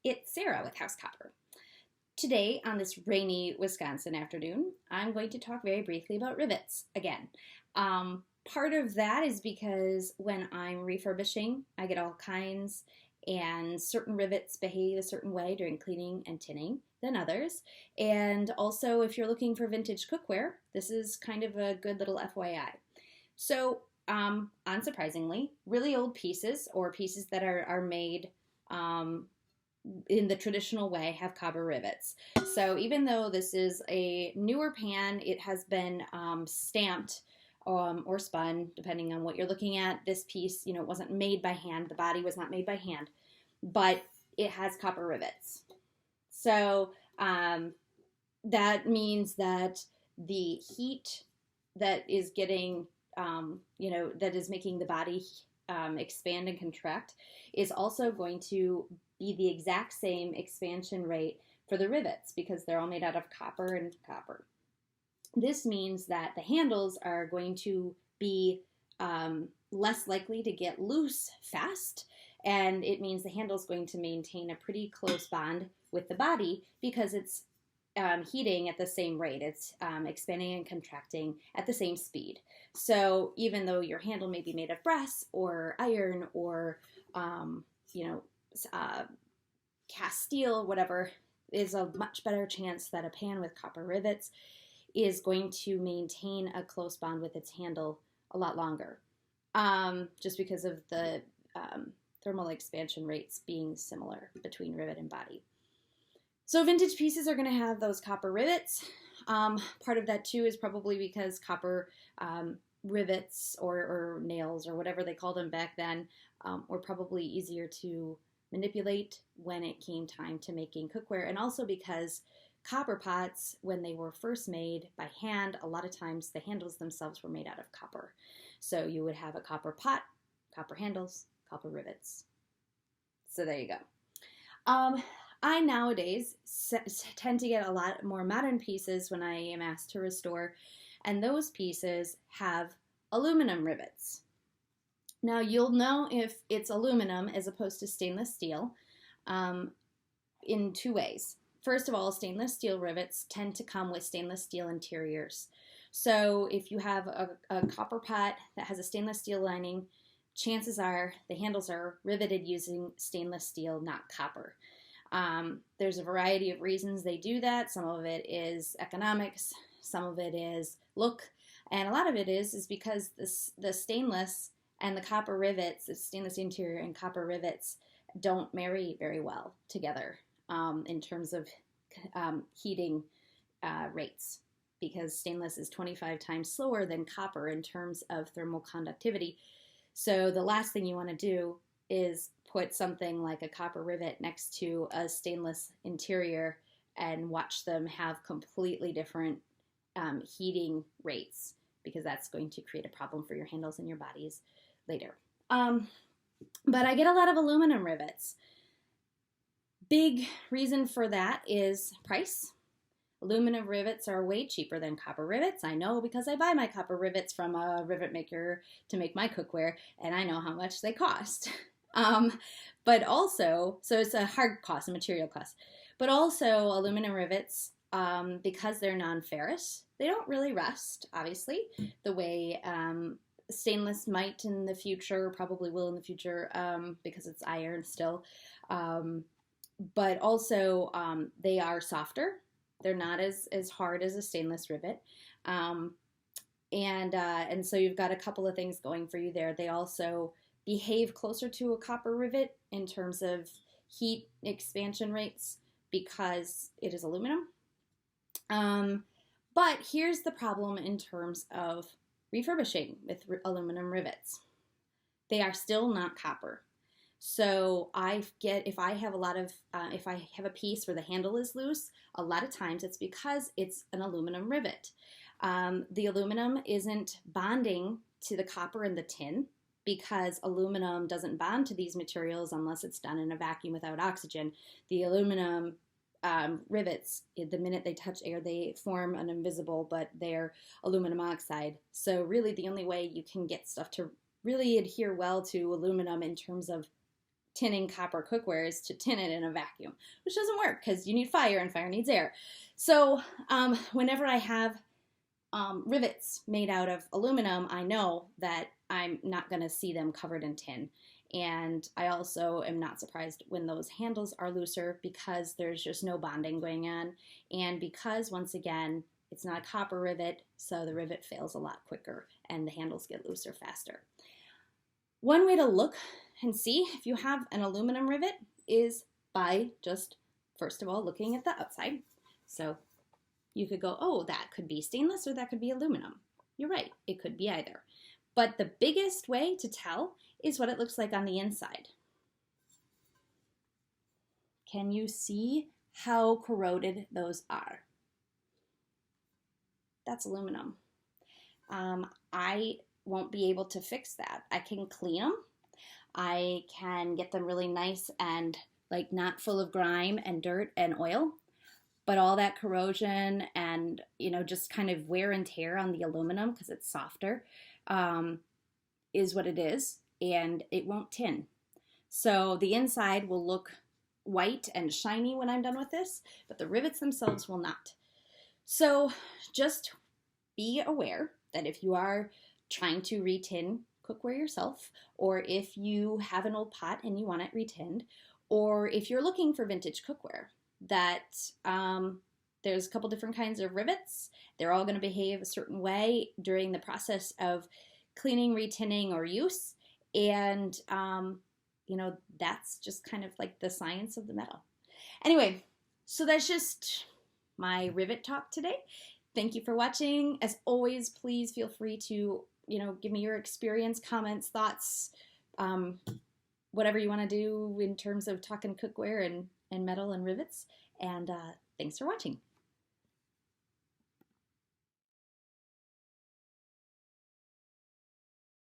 it's Sarah with House Copper. Today, on this rainy Wisconsin afternoon, I'm going to talk very briefly about rivets again. Part of that is because when I'm refurbishing, I get all kinds, and certain rivets behave a certain way during cleaning and tinning than others. And also, if you're looking for vintage cookware, this is kind of a good little FYI. So, unsurprisingly, really old pieces or pieces that are made in the traditional way have copper rivets. So even though this is a newer pan, it has been stamped or spun, depending on what you're looking at. This piece, it wasn't made by hand. The body was not made by hand, but it has copper rivets. So that means that the heat that is getting, that is making the body expand and contract is also going to be the exact same expansion rate for the rivets because they're all made out of copper and copper. This means that the handles are going to be less likely to get loose fast, and it means the handle is going to maintain a pretty close bond with the body because it's heating at the same rate. It's expanding and contracting at the same speed. So even though your handle may be made of brass or iron or, cast steel, whatever, is a much better chance that a pan with copper rivets is going to maintain a close bond with its handle a lot longer, just because of the thermal expansion rates being similar between rivet and body. So vintage pieces are going to have those copper rivets. Part of that too is probably because copper rivets or nails or whatever they called them back then were probably easier to manipulate when it came time to making cookware, and also because copper pots, when they were first made by hand, a lot of times the handles themselves were made out of copper. So you would have a copper pot, copper handles, copper rivets. So there you go. I nowadays tend to get a lot more modern pieces when I am asked to restore, and those pieces have aluminum rivets. Now you'll know if it's aluminum as opposed to stainless steel in two ways. First of all, stainless steel rivets tend to come with stainless steel interiors. So if you have a copper pot that has a stainless steel lining, chances are the handles are riveted using stainless steel, not copper. There's a variety of reasons they do that. Some of it is economics, some of it is look, and a lot of it is because the stainless and the copper rivets, the stainless interior and copper rivets, don't marry very well together in terms of heating rates, because stainless is 25 times slower than copper in terms of thermal conductivity. So the last thing you want to do is put something like a copper rivet next to a stainless interior and watch them have completely different heating rates, because that's going to create a problem for your handles and your bodies later. But I get a lot of aluminum rivets. Big reason for that is price. Aluminum rivets are way cheaper than copper rivets. I know because I buy my copper rivets from a rivet maker to make my cookware, and I know how much they cost. But also, so it's a hard cost, a material cost. But also aluminum rivets, because they're non-ferrous, they don't really rust, obviously, the way stainless might in the future, probably will in the future, because it's iron still. But also they are softer. They're not as hard as a stainless rivet. And so you've got a couple of things going for you there. They also behave closer to a copper rivet in terms of heat expansion rates because it is aluminum. But here's the problem in terms of refurbishing with aluminum rivets. They are still not copper. So if I have a piece where the handle is loose, a lot of times it's because it's an aluminum rivet. The aluminum isn't bonding to the copper in the tin, because aluminum doesn't bond to these materials unless it's done in a vacuum without oxygen. The aluminum rivets, the minute they touch air, they form an invisible, but they're aluminum oxide. So really the only way you can get stuff to really adhere well to aluminum in terms of tinning copper cookware is to tin it in a vacuum, which doesn't work because you need fire and fire needs air. So whenever I have rivets made out of aluminum, I know that I'm not going to see them covered in tin. And I also am not surprised when those handles are looser because there's just no bonding going on. And because, once again, it's not a copper rivet, so the rivet fails a lot quicker and the handles get looser faster. One way to look and see if you have an aluminum rivet is by just, first of all, looking at the outside. So you could go, oh, that could be stainless or that could be aluminum. You're right, it could be either. But the biggest way to tell is what it looks like on the inside. Can you see how corroded those are? That's aluminum. I won't be able to fix that. I can clean them. I can get them really nice and like not full of grime and dirt and oil. But all that corrosion and, you know, just kind of wear and tear on the aluminum because it's softer is what it is, and it won't tin. So the inside will look white and shiny when I'm done with this, but the rivets themselves will not. So just be aware that if you are trying to retin cookware yourself, or if you have an old pot and you want it retinned, or if you're looking for vintage cookware, that there's a couple different kinds of rivets. They're all going to behave a certain way during the process of cleaning, retinning, or use. And, you know, that's just kind of like the science of the metal. Anyway, so that's just my rivet talk today. Thank you for watching. As always, please feel free to, you know, give me your experience, comments, thoughts, whatever you want to do in terms of talking cookware and metal and rivets. And thanks for watching.